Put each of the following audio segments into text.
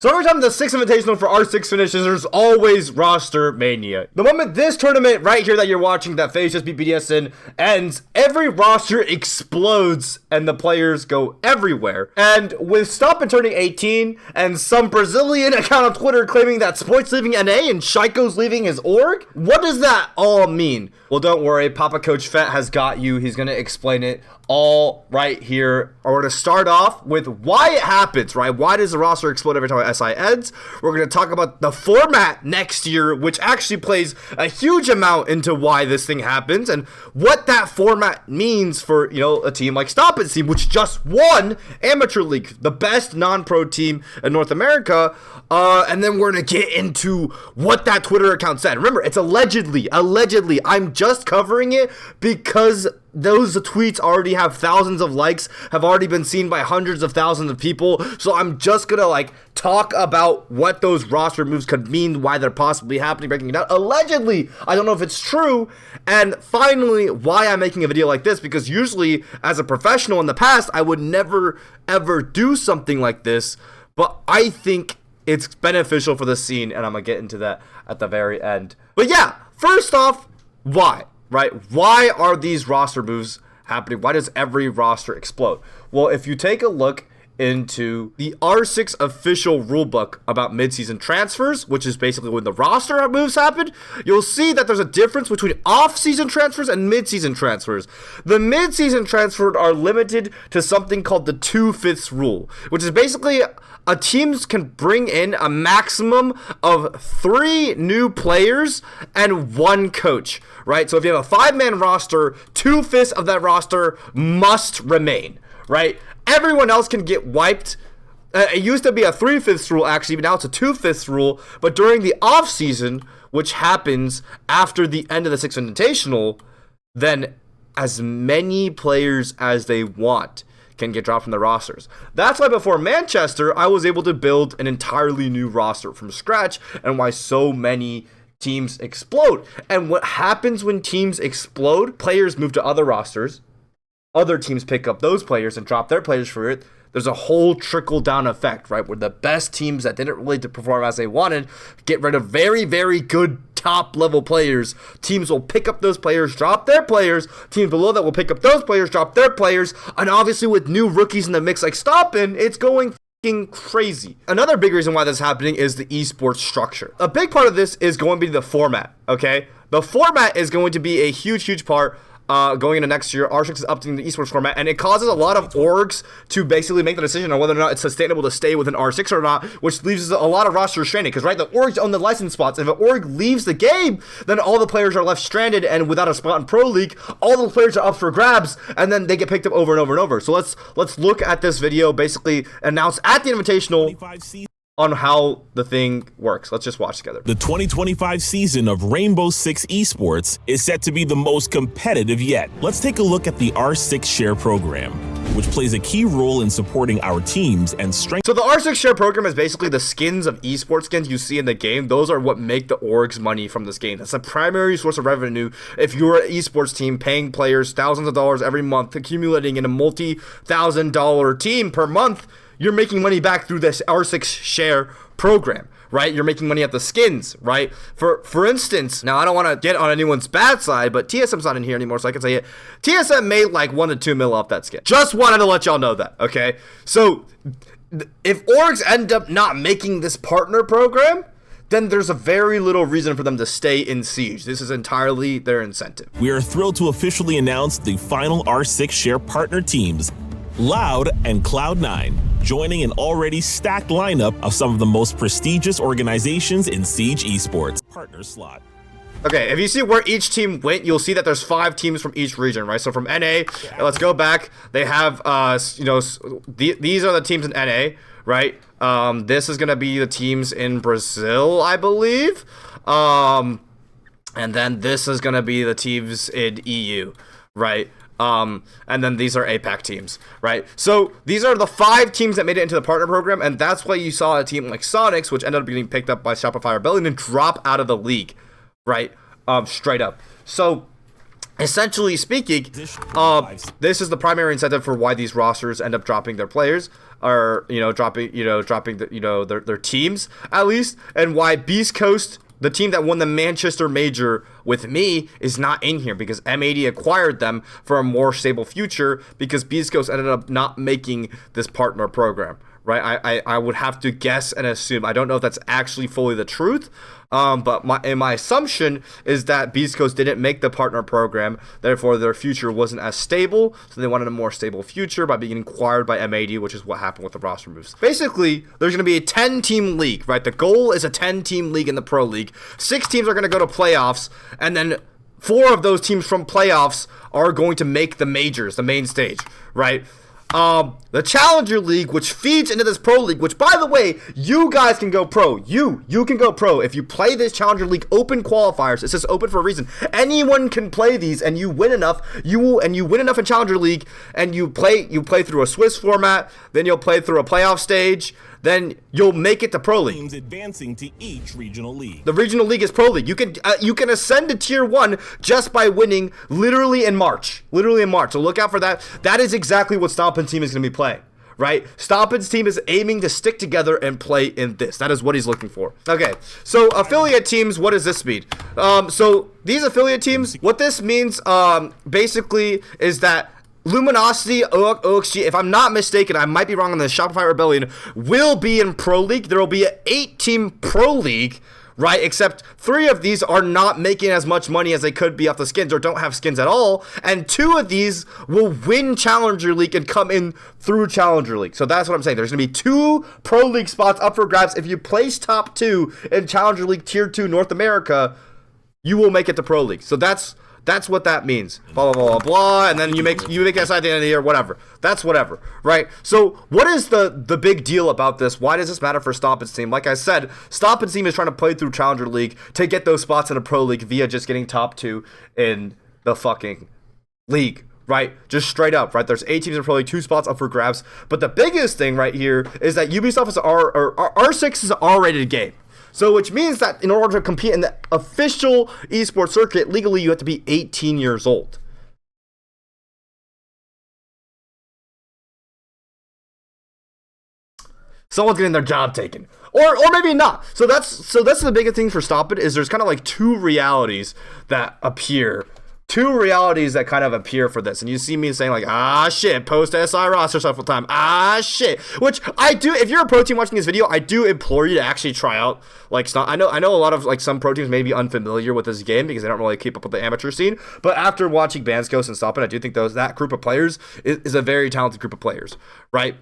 So every time the 6th Invitational for R6 finishes, there's always roster mania. The moment this tournament right here that you're watching, that FaZe just beat BDSN, ends, every roster explodes and the players go everywhere. And with STOMPN turning 18 and some Brazilian account on Twitter claiming that Sport's leaving NA and Shaiko's leaving his org, what does that all mean? Well, don't worry, Papa Coach Fett has got you. He's going to explain it all right here. We're going to start off with why it happens, right? Why does the roster explode every time SI ends? We're going to talk about the format next year, which actually plays a huge amount into why this thing happens and what that format means for, you know, a team like STOMPN's team, which just won Amateur League, the best non-pro team in North America. And then we're going to get into what that Twitter account said. Remember, it's allegedly. I'm just covering it because those tweets already have thousands of likes, have already been seen by hundreds of thousands of people. So I'm just gonna talk about what those roster moves could mean, why they're possibly happening, breaking it down. Allegedly, I don't know if it's true. And finally, why I'm making a video like this, because usually as a professional in the past, I would never ever do something like this. But I think it's beneficial for the scene, and I'm gonna get into that at the very end. But yeah, first off, why? Right? Why are these roster moves happening? Why does every roster explode? Well, if you take a look into the R6 official rulebook about midseason transfers, which is basically when the roster moves happen, you'll see that there's a difference between off-season transfers and midseason transfers. The midseason transfers are limited to something called the 2/5 rule, which is basically teams can bring in a maximum of 3 new players and 1 coach, right? So if you have a 5-man roster, 2/5 of that roster must remain, right? Everyone else can get wiped. It used to be a 3/5 rule, actually, but now it's a 2/5 rule. But during the off season, which happens after the end of the 6th Invitational, then as many players as they want can get dropped from the rosters. That's why before Manchester, I was able to build an entirely new roster from scratch, and why so many teams explode. And what happens when teams explode? Players move to other rosters. Other teams pick up those players and drop their players for it. There's a whole trickle-down effect, right? Where the best teams that didn't really perform as they wanted get rid of very, very good top-level players. Teams will pick up those players, drop their players. Teams below that will pick up those players, drop their players. And obviously with new rookies in the mix like STOMPN, it's going crazy. Another big reason why this is happening is the esports structure. A big part of this is going to be the format, okay? The format is going to be a huge part going into next year. R6 is updating the esports format, and it causes a lot of orgs to basically make the decision on whether or not it's sustainable to stay within R6 or not, which leaves a lot of rosters stranded. Because, right, the orgs own the license spots. If an org leaves the game, then all the players are left stranded and without a spot in Pro League. All the players are up for grabs, and then they get picked up over and over and over. So let's look at this video, basically announced at the Invitational, on how the thing works. Let's just watch together. The 2025 season of Rainbow Six Esports is set to be the most competitive yet. Let's take a look at the R6 Share program, which plays a key role in supporting our teams and strength. So the R6 Share program is basically the skins of esports skins you see in the game. Those are what make the orgs money from this game. That's a primary source of revenue. If you're an esports team paying players thousands of dollars every month, accumulating in a multi-$1,000 team per month, you're making money back through this R6 Share program, right? You're making money at the skins, right? For instance, now I don't want to get on anyone's bad side, but TSM's not in here anymore, so I can say it. TSM made like 1 to 2 mil off that skin. Just wanted to let y'all know that, okay? So if orgs end up not making this partner program, then there's a very little reason for them to stay in Siege. This is entirely their incentive. We are thrilled to officially announce the final R6 Share partner teams, Loud and Cloud9, joining an already stacked lineup of some of the most prestigious organizations in Siege Esports. Partner slot. Okay, if you see where each team went, you'll see that there's 5 teams from each region, right? So from NA, let's go back. They have, these are the teams in NA, right? This is gonna be the teams in Brazil, I believe. And then this is gonna be the teams in EU, right? And then these are APAC teams, right? So these are the 5 teams that made it into the partner program, and that's why you saw a team like Sonics, which ended up getting picked up by Shopify Rebellion, and drop out of the league, right? Straight up. So essentially speaking, this is the primary incentive for why these rosters end up dropping their players, or dropping their teams at least, and why Beast Coast, the team that won the Manchester Major with me, is not in here because M80 acquired them for a more stable future because Beast Coast ended up not making this partner program. Right, I would have to guess and assume. I don't know if that's actually fully the truth, but my assumption is that Beast Coast didn't make the partner program, therefore their future wasn't as stable, so they wanted a more stable future by being acquired by M80, which is what happened with the roster moves. Basically, there's going to be a 10-team league, right? The goal is a 10-team league in the Pro League. 6 teams are going to go to playoffs, and then 4 of those teams from playoffs are going to make the majors, the main stage, right? The Challenger League, which feeds into this Pro League, which, by the way, you guys can go pro. You can go pro. If you play this Challenger League open qualifiers, it says open for a reason. Anyone can play these, and you win enough, you win enough in Challenger League, and you play through a Swiss format, then you'll play through a playoff stage, then you'll make it to Pro League. Teams advancing to each regional league. The regional league is Pro League. You can ascend to Tier 1 just by winning literally in March. So look out for that. That is exactly what STOMPN's team is going to be playing, right? STOMPN's team is aiming to stick together and play in this. That is what he's looking for. Okay, so affiliate teams, what does this mean? So these affiliate teams, what this means basically is that Luminosity, OXG, if I'm not mistaken, I might be wrong on the Shopify Rebellion, will be in Pro League. There will be an 8-team Pro League, right? Except 3 of these are not making as much money as they could be off the skins or don't have skins at all. And 2 of these will win Challenger League and come in through Challenger League. So that's what I'm saying. There's going to be 2 Pro League spots up for grabs. If you place top 2 in Challenger League Tier 2 North America, you will make it to Pro League. So that's what that means. Blah, blah, blah, blah. And then you make us at the end of the year, whatever. That's whatever, right? So what is the big deal about this? Why does this matter for STOMPN's team? Like I said, STOMPN's team is trying to play through Challenger League to get those spots in a Pro League via just getting top 2 in the fucking league, right? Just straight up, right? There's 8 teams in Pro League, 2 spots up for grabs. But the biggest thing right here is that Ubisoft is R6 is an R-rated game. So which means that in order to compete in the official esports circuit, legally you have to be 18 years old. Someone's getting their job taken. Or maybe not. So that's the biggest thing for STOMPN is there's kind of like 2 realities that appear. 2 realities that kind of appear for this. And you see me saying like, shit, post SI roster shuffle time. Shit. Which I do, if you're a pro team watching this video, I do implore you to actually try out like I know a lot of like some pro teams may be unfamiliar with this game because they don't really keep up with the amateur scene. But after watching Banskos and STOMPN, I do think that group of players is a very talented group of players, right?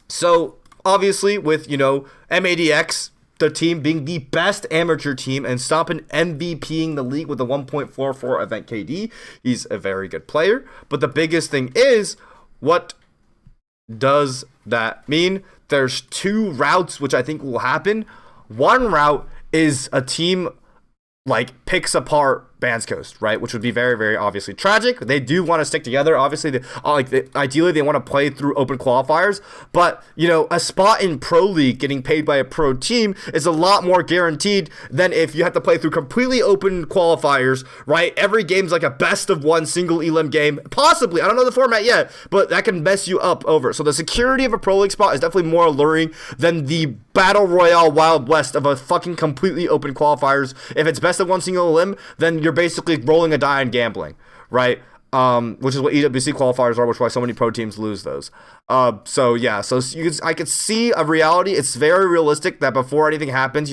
So obviously with, M80X, the team being the best amateur team and STOMPN MVPing the league with a 1.44 event KD. He's a very good player. But the biggest thing is, what does that mean? There's 2 routes which I think will happen. One route is a team like picks apart Banskos, right? Which would be very, very obviously tragic. They do want to stick together. Obviously, ideally they want to play through open qualifiers. But, a spot in Pro League getting paid by a pro team is a lot more guaranteed than if you have to play through completely open qualifiers, right? Every game's like a best of 1 single elim game. Possibly. I don't know the format yet, but that can mess you up over. So the security of a Pro League spot is definitely more alluring than the Battle Royale Wild West of a fucking completely open qualifiers. If it's best of 1 single elim, then you're basically rolling a die and gambling, right? Which is what EWC qualifiers are, which is why so many pro teams lose those. So I could see a reality. It's very realistic that before anything happens,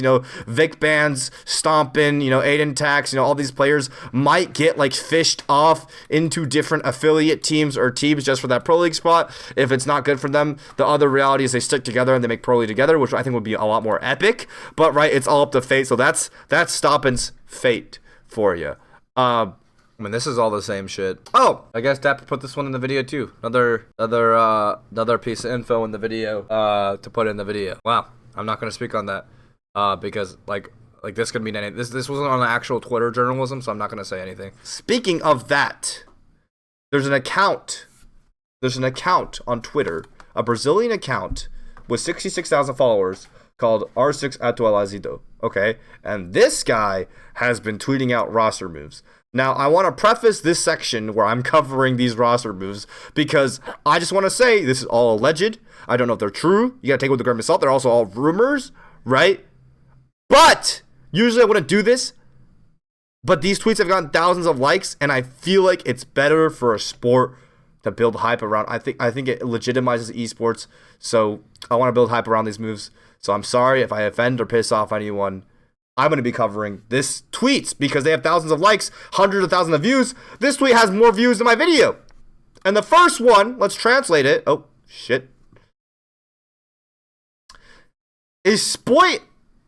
Vic Bands, STOMPN, Aiden Tax, all these players might get like fished off into different affiliate teams or teams just for that Pro League spot. If it's not good for them, the other reality is they stick together and they make Pro League together, which I think would be a lot more epic. But right, it's all up to fate. So that's STOMPN's fate for you. This is all the same shit. Oh, I guess Dapper put this one in the video too. Another piece of info in the video to put in the video. Wow, I'm not gonna speak on that because like this could mean anything. This wasn't on actual Twitter journalism, so I'm not gonna say anything. Speaking of that, there's an account on Twitter, a Brazilian account with 66,000 followers called R6 Atualizado. Okay, and this guy has been tweeting out roster moves. Now, I want to preface this section where I'm covering these roster moves because I just want to say this is all alleged. I don't know if they're true. You got to take it with a grain of salt. They're also all rumors, right? But usually I wouldn't do this. But these tweets have gotten thousands of likes, and I feel like it's better for a sport to build hype around. I think it legitimizes esports, so I want to build hype around these moves. So I'm sorry if I offend or piss off anyone. I'm going to be covering this tweets because they have thousands of likes, hundreds of thousands of views. This tweet has more views than my video. And the first one, let's translate it. Oh, shit. Is Spoit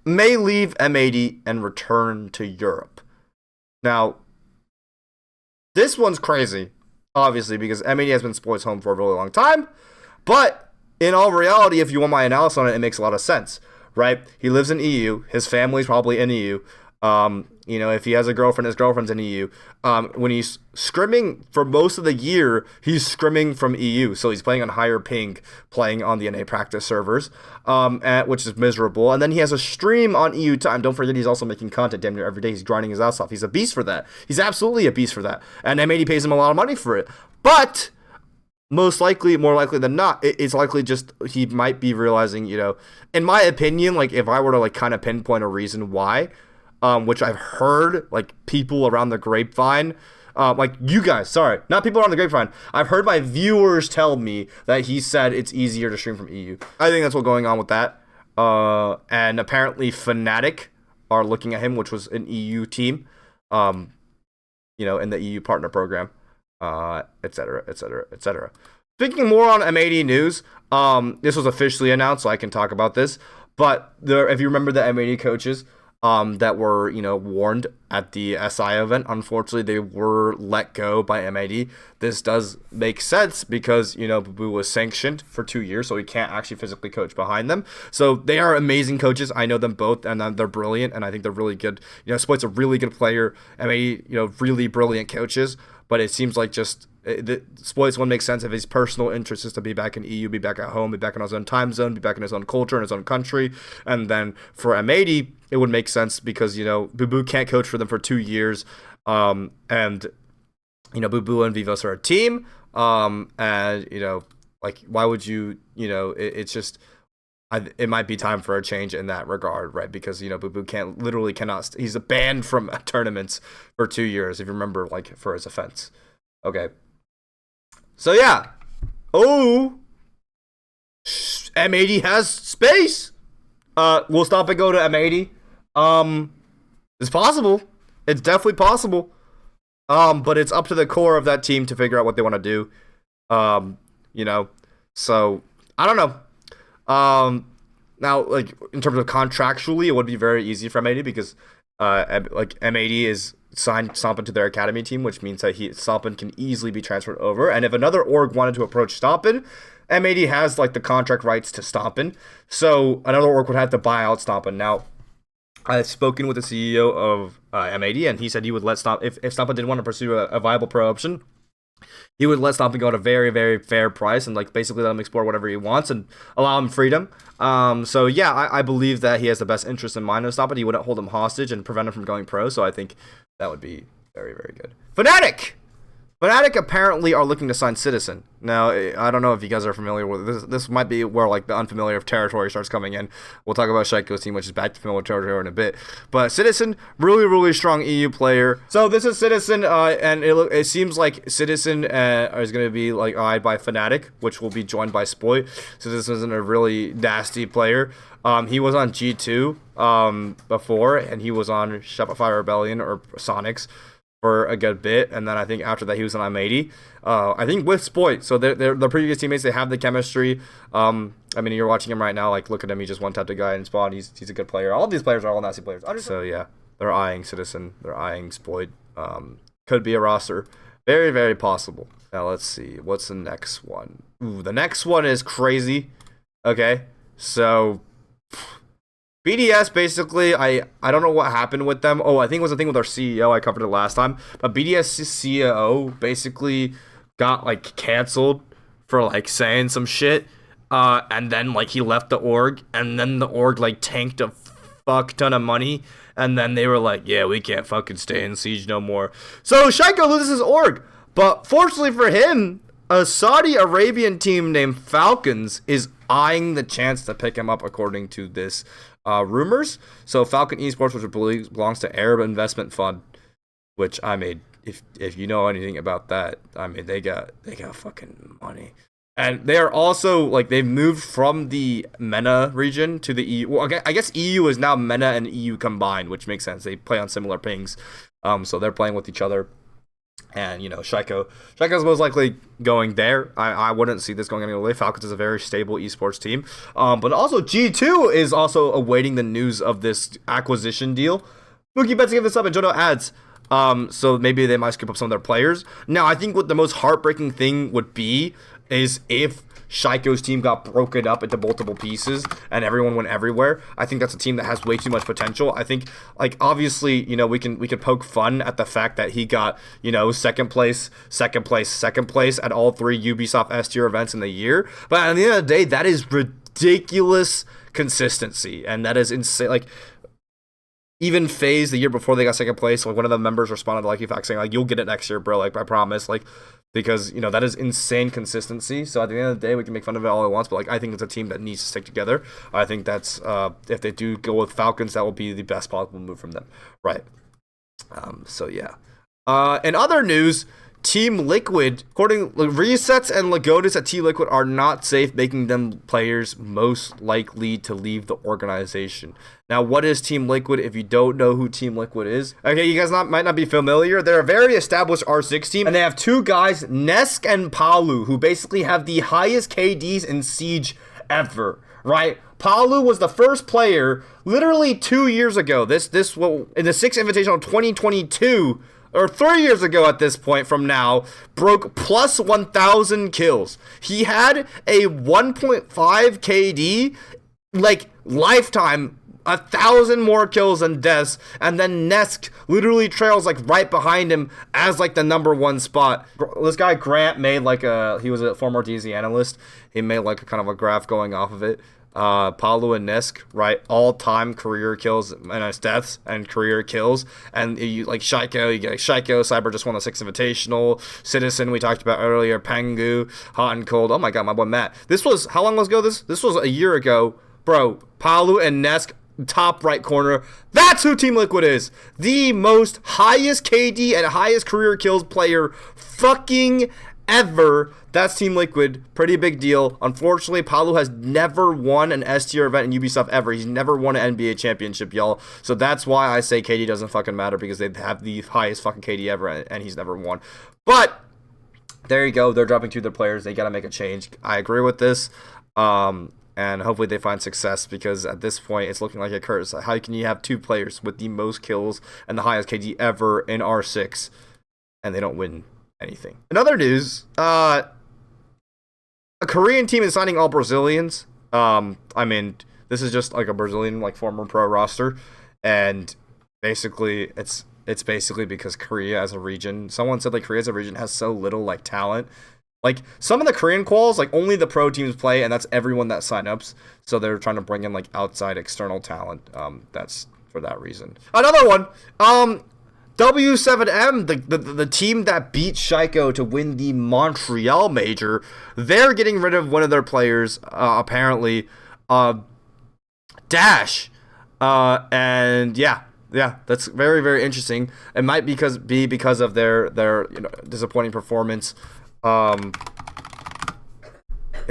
may leave M80 and return to Europe. Now, this one's crazy, obviously, because M80 has been Spoit's home for a really long time. But in all reality, if you want my analysis on it, it makes a lot of sense. Right? He lives in EU. His family's probably in EU. If he has a girlfriend, his girlfriend's in EU. When he's scrimming for most of the year, he's scrimming from EU. So he's playing on higher ping, playing on the NA practice servers, which is miserable. And then he has a stream on EU time. Don't forget, he's also making content damn near every day. He's grinding his ass off. He's a beast for that. He's absolutely a beast for that. And M80 pays him a lot of money for it. But more likely than not, it's likely just he might be realizing, in my opinion, like if I were to like kind of pinpoint a reason why, which I've heard like people around the grapevine, like you guys, sorry, not people around the grapevine. I've heard my viewers tell me that he said it's easier to stream from EU. I think that's what's going on with that. And apparently Fnatic are looking at him, which was an EU team, in the EU partner program. Etc. Speaking more on M80 news, this was officially announced, so I can talk about this. But if you remember the M80 coaches that were, warned at the SI event, unfortunately, they were let go by M80. This does make sense because, Bubu was sanctioned for 2 years, so he can't actually physically coach behind them. So they are amazing coaches. I know them both, and they're brilliant, and I think they're really good. Spoit's a really good player. M80, really brilliant coaches. But it seems like just Spoit's one makes sense if his personal interest is to be back in EU, be back at home, be back in his own time zone, be back in his own culture, in his own country. And then for M80, it would make sense because, Bubu can't coach for them for 2 years. And, Bubu and Vivos are a team. And, why would you, it's just, it might be time for a change in that regard, right? Because, Bubu cannot, he's banned from tournaments for 2 years, if you remember, for his offense. Okay. So, yeah. Oh. M80 has space. We'll stop and go to M80. It's possible. It's definitely possible. But it's up to the core of that team to figure out what they want to do. So, I don't know. Now, in terms of contractually, it would be very easy for M80 because, M80 is signed STOMPN to their academy team, which means that STOMPN can easily be transferred over. And if another org wanted to approach STOMPN, M80 has, the contract rights to STOMPN. So another org would have to buy out STOMPN. Now, I've spoken with the CEO of M80, and he said he would let STOMPN, if STOMPN didn't want to pursue a viable pro option, he would let STOMPN go at a very, very fair price and basically let him explore whatever he wants and allow him freedom. So yeah, I believe that he has the best interest in mind of STOMPN. He wouldn't hold him hostage and prevent him from going pro. So I think that would be very, very good. Fnatic apparently are looking to sign Citizen. Now, I don't know if you guys are familiar with this. This might be where the unfamiliar territory starts coming in. We'll talk about Shaiko's team, which is back to familiar territory in a bit. But Citizen, really, really strong EU player. So this is Citizen, and it seems like Citizen is going to be eyed by Fnatic, which will be joined by Spoit. Citizen is a really nasty player. He was on G2 before, and he was on Shopify Rebellion or Sonics for a good bit, and then I think after that he was on M80. I think with Spoit, so they're the previous teammates, they have the chemistry. You're watching him right now, look at him, he just one-tapped a guy in spawn. He's a good player. All of these players are all nasty players. So yeah, they're eyeing Citizen, they're eyeing Spoit. Could be a roster. Very, very possible. Now let's see, what's the next one? Ooh, the next one is crazy. Okay, so BDS, basically, I don't know what happened with them. Oh, I think it was a thing with our CEO. I covered it last time. But BDS CEO basically got, canceled for, saying some shit. And then, he left the org. And then the org, tanked a fuck ton of money, and then they were like, yeah, we can't fucking stay in Siege no more. So Shaiko loses his org, but fortunately for him, a Saudi Arabian team named Falcons is eyeing the chance to pick him up, according to this rumors. So Falcon Esports, which belongs to Arab Investment Fund, which I mean, if you know anything about that, I mean they got fucking money. And they are also, like, they've moved from the MENA region to the EU. Well, I guess EU is now MENA and EU combined, which makes sense. They play on similar pings. So they're playing with each other. And, you know, Shaiko's most likely going there. I wouldn't see this going any way. Falcons is a very stable esports team. But also, G2 is also awaiting the news of this acquisition deal. Mookie Betts give this up and Jono adds. So maybe they might skip up some of their players. Now, I think what the most heartbreaking thing would be is if Shaiko's team got broken up into multiple pieces and everyone went everywhere. I think that's a team that has way too much potential. I think, like, obviously, you know, we can poke fun at the fact that he got, you know, second place at all 3 Ubisoft S tier events in the year. But at the end of the day, that is ridiculous consistency, and that is insane. Like, even FaZe the year before they got second place, like, one of the members responded to Lucky Fact saying, like, you'll get it next year, bro, like, I promise, like, because, you know, that is insane consistency. So at the end of the day, we can make fun of it all at once, but, like, I think it's a team that needs to stick together. I think that's, if they do go with Falcons, that will be the best possible move from them. Right. So, yeah. In other news, Team Liquid, according to Resets and Lagodas at Team Liquid are not safe, making them players most likely to leave the organization. Now, what is Team Liquid? If you don't know who Team Liquid is, okay, you guys might not be familiar. They're a very established R6 team, and they have 2 guys, Nesk and Palu, who basically have the highest KDs in Siege ever, right? Palu was the first player, literally 2 years ago, in the 6th Invitational 2022, or 3 years ago at this point from now, broke plus 1,000 kills. He had a 1.5 KD, like, lifetime, 1,000 more kills than deaths, and then Nesk literally trails, like, right behind him as, like, the number 1 spot. This guy Grant made, like, he was a former DZ analyst. He made, like, a kind of a graph going off of it. Palu and Nisk, right? All-time career kills and deaths and career kills. And you like Shaiko, you get like Shaiko, Cyber just won the 6th Invitational. Citizen, we talked about earlier. Pengu, Hot and Cold. Oh my god, my boy Matt. This was, how long ago this? This was a year ago. Bro, Palu and Nesk, top right corner. That's who Team Liquid is. The most highest KD and highest career kills player fucking ever. That's Team Liquid. Pretty big deal. Unfortunately, Palu has never won an S tier event in Ubisoft ever. He's never won an NBA championship, y'all. So that's why I say KD doesn't fucking matter, because they have the highest fucking KD ever, and he's never won. But there you go. They're dropping 2 of their players. They got to make a change. I agree with this. And hopefully they find success, because at this point it's looking like a curse. How can you have 2 players with the most kills and the highest KD ever in R6 and they don't win anything? In other news, a Korean team is signing all Brazilians. I mean, this is just like a Brazilian, like, former pro roster, and basically it's basically because Korea as a region, someone said, like, Korea as a region has so little, like, talent. Like, some of the Korean quals, like, only the pro teams play, and that's everyone that sign ups. So they're trying to bring in, like, outside external talent. That's for that reason. Another one, W7M, the team that beat Shaiko to win the Montreal Major, they're getting rid of one of their players, apparently, Dash. And yeah, that's very, very interesting. It might be because of their disappointing performance in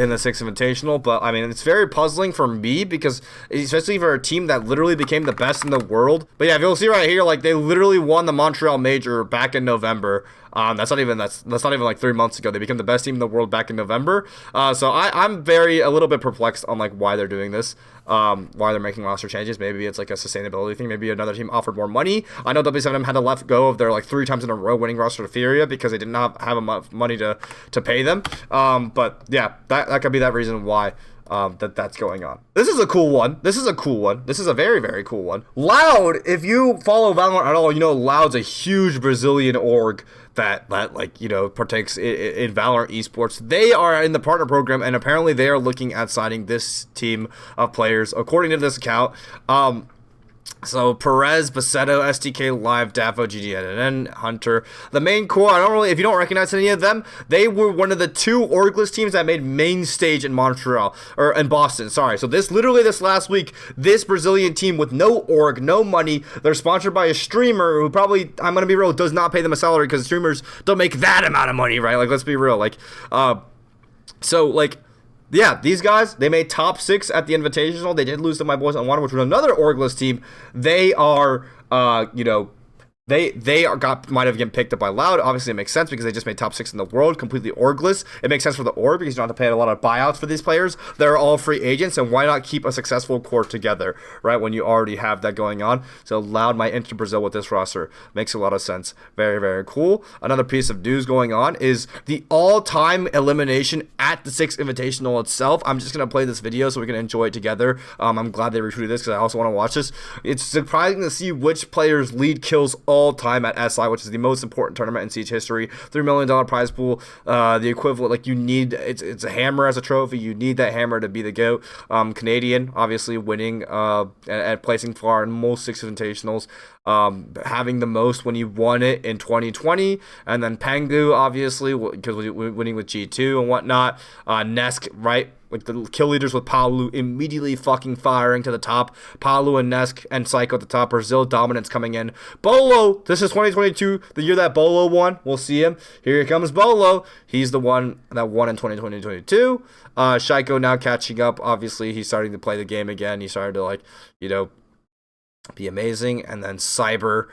the 6th Invitational, but I mean, it's very puzzling for me, because especially for a team that literally became the best in the world. But yeah, if you'll see right here, like, they literally won the Montreal Major back in November. That's not even like 3 months ago. They became the best team in the world back in November. So I'm a little bit perplexed on, like, why they're doing this, why they're making roster changes. Maybe it's like a sustainability thing. Maybe another team offered more money. I know W7M had to let go of their, like, 3 times in a row winning roster to Furia because they did not have enough money to pay them. But yeah, that could be that reason why. That's going on. This is a cool one. This is a very, very cool one. Loud, if you follow Valorant at all, you know Loud's a huge Brazilian org that like, you know, partakes in Valorant Esports. They are in the partner program, and apparently they are looking at signing this team of players. According to this account, So Perez, Baseto, STK, Live, Dafo, GDNN, Hunter. The main core, if you don't recognize any of them, they were one of the 2 orgless teams that made main stage in Montreal, or in Boston, sorry. So this last week, this Brazilian team with no org, no money, they're sponsored by a streamer who probably, I'm going to be real, does not pay them a salary because streamers don't make that amount of money, right? Like, let's be real. Like, yeah, these guys, they made top 6 at the Invitational. They did lose to my boys on one, which was another orgless team. They are, might have been picked up by Loud. Obviously, it makes sense because they just made top 6 in the world, completely orgless. It makes sense for the org because you don't have to pay a lot of buyouts for these players. They're all free agents, and why not keep a successful core together, right, when you already have that going on? So Loud might enter Brazil with this roster. Makes a lot of sense. Very, very cool. Another piece of news going on is the all-time elimination at the 6th Invitational itself. I'm just going to play this video so we can enjoy it together. I'm glad they retweeted this because I also want to watch this. It's surprising to see which players lead kills all time at SI, which is the most important tournament in Siege history. $3 million prize pool, the equivalent, like, you need, it's a hammer as a trophy. You need that hammer to be the GOAT. Canadian, obviously, winning and placing far in most 6 Invitationals, having the most when he won it in 2020, and then Pengu, obviously, because winning with G2 and whatnot. Nesk, right, with the kill leaders with Palu immediately fucking firing to the top. Palu and Nesk and Psycho at the top. Brazil dominance coming in. Bolo, this is 2022, the year that Bolo won. We'll see him. Here comes Bolo. He's the one that won in 2022. Shaiko now catching up. Obviously, he's starting to play the game again. He started to, be amazing. And then Cyber,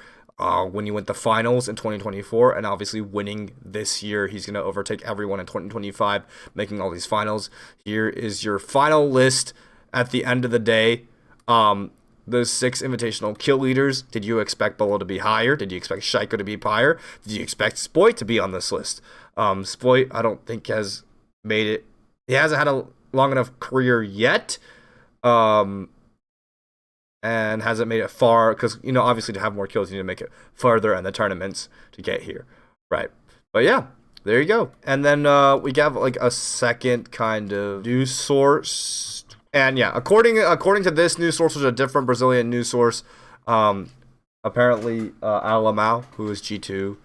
when he went to finals in 2024, and obviously winning this year, he's going to overtake everyone in 2025, making all these finals. Here is your final list at the end of the day. Those 6 Invitational kill leaders. Did you expect Bolo to be higher? Did you expect Shaiko to be higher? Did you expect Spoit to be on this list? Spoit, I don't think has made it. He hasn't had a long enough career yet. And hasn't made it far because, obviously to have more kills, you need to make it further in the tournaments to get here, right? But yeah, there you go. And then we have like a second kind of news source, and yeah, according to this news source, which is a different Brazilian news source, apparently Alamau, who is G2,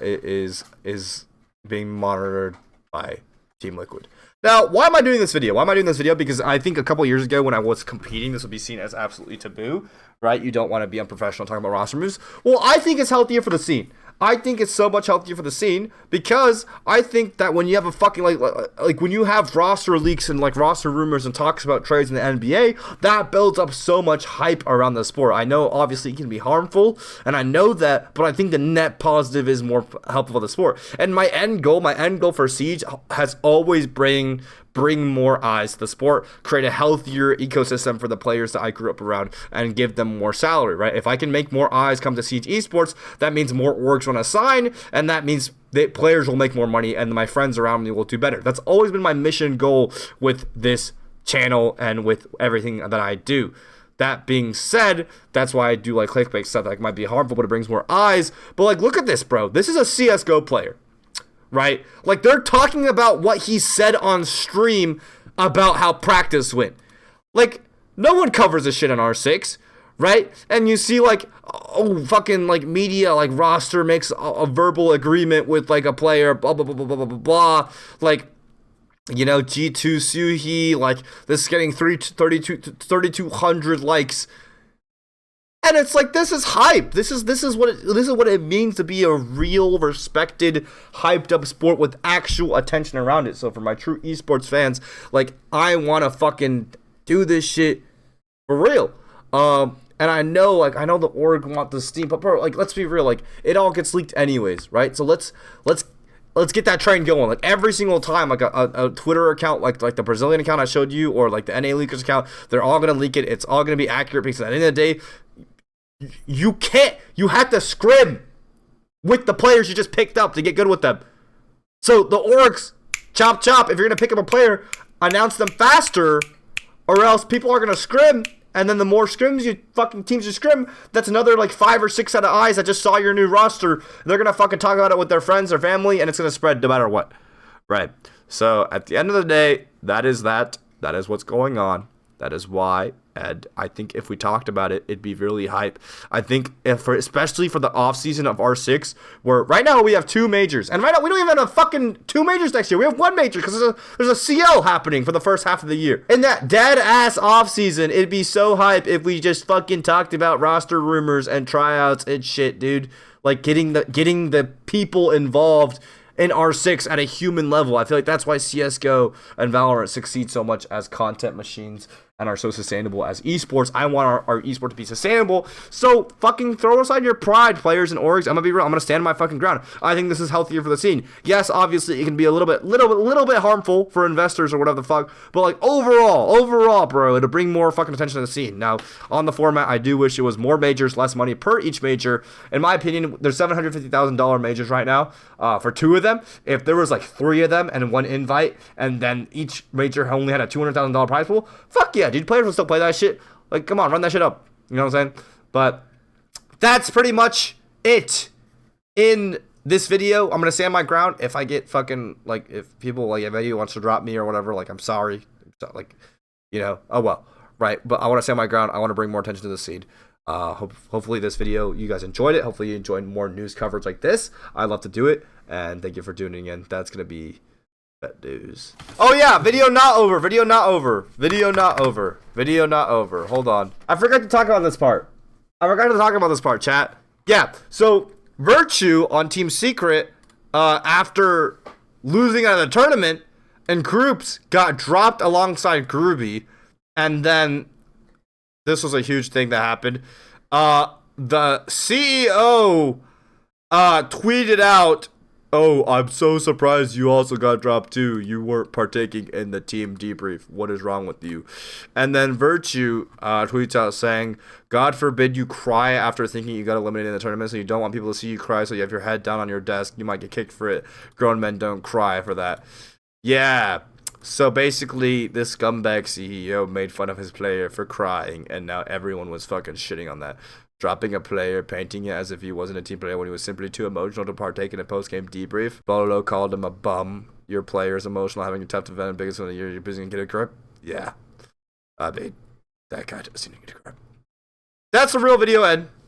is being monitored by Team Liquid. Now, why am I doing this video? Because I think a couple years ago when I was competing, this would be seen as absolutely taboo, right? You don't want to be unprofessional talking about roster moves. Well, I think it's healthier for the scene. I think it's so much healthier for the scene because I think that when you have a fucking, like when you have roster leaks and, like, roster rumors and talks about trades in the NBA, that builds up so much hype around the sport. I know, obviously, it can be harmful, and I know that, but I think the net positive is more helpful for the sport. And my end goal for Siege has always bring more eyes to the sport, create a healthier ecosystem for the players that I grew up around, and give them more salary, right? If I can make more eyes come to Siege Esports, that means more orgs want to sign, and that means that players will make more money, and my friends around me will do better. That's always been my mission goal with this channel and with everything that I do. That being said, that's why I do like clickbait stuff that might be harmful, but it brings more eyes. But, like, look at this, bro. This is a CSGO player, right? Like, they're talking about what he said on stream about how practice went. Like, no one covers this shit on R6, right? And you see, like, fucking, like, media, like, roster makes a verbal agreement with, like, a player, blah, blah, blah, blah, blah, blah, blah. Like, G2 Suhi, like, this is getting 3,200 likes. And it's like, this is hype. This is what it means to be a real, respected, hyped up sport with actual attention around it. So for my true esports fans, like, I want to fucking do this shit for real. And I know the org want the Steam, but bro, like, let's be real, like, it all gets leaked anyways, right? So let's get that train going. Like, every single time, like a Twitter account, like the Brazilian account I showed you, or like the NA Leakers account, they're all gonna leak it. It's all gonna be accurate because at the end of the day, you have to scrim with the players you just picked up to get good with them. So the orgs, chop, if you're gonna pick up a player, announce them faster, or else people are gonna scrim. And then the more scrims teams you scrim, that's another like 5 or 6 set of eyes that just saw your new roster. They're gonna fucking talk about it with their friends or family, and it's gonna spread no matter what. Right. So at the end of the day, that is what's going on. That is why And I think if we talked about it, it'd be really hype. I think especially for the offseason of R6, where right now we have 2 majors. And right now we don't even have fucking 2 majors next year. We have 1 major because there's a CL happening for the first half of the year. In that dead-ass offseason, it'd be so hype if we just fucking talked about roster rumors and tryouts and shit, dude. Like getting the people involved in R6 at a human level. I feel like that's why CSGO and Valorant succeed so much as content machines and are so sustainable as esports. I want our esport to be sustainable. So fucking throw aside your pride, players and orgs. I'm gonna be real. I'm gonna stand my fucking ground. I think this is healthier for the scene. Yes, obviously it can be a little bit harmful for investors or whatever the fuck. But like overall, bro, it'll bring more fucking attention to the scene. Now on the format, I do wish it was more majors, less money per each major. In my opinion, there's $750,000 majors right now for 2 of them. If there was like 3 of them and 1 invite, and then each major only had a $200,000 prize pool, fuck yeah, dude, players will still play that shit. Like, come on, run that shit up. You know what I'm saying? But that's pretty much it in this video. I'm gonna stand my ground. If I get fucking, like, if people, like, if anyone wants to drop me or whatever, like, I'm sorry. Like, you know, oh well, right? But I want to stand my ground. I want to bring more attention to the scene. Hopefully this video, you guys enjoyed it. Hopefully you enjoyed more news coverage like this. I love to do it, and thank you for tuning in. That's gonna be Fett news. Oh yeah, video not over. Hold on, I forgot to talk about this part. Chat. Yeah, so Virtue on Team Secret, after losing out of the tournament and groups, got dropped alongside Groovy, and then this was a huge thing that happened. The CEO tweeted out, "Oh, I'm so surprised you also got dropped too. You weren't partaking in the team debrief. What is wrong with you?" And then Virtue tweets out saying, "God forbid you cry after thinking you got eliminated in the tournament, so you don't want people to see you cry, so you have your head down on your desk. You might get kicked for it. Grown men don't cry for that." Yeah. So basically, this scumbag CEO made fun of his player for crying, and now everyone was fucking shitting on that. Dropping a player, painting it as if he wasn't a team player when he was simply too emotional to partake in a post-game debrief. Bolo called him a bum. Your player is emotional, having a tough event, biggest one of the year. You're busy and get a grip. Yeah. I mean, that guy doesn't need to get a grip. That's the real video, Ed.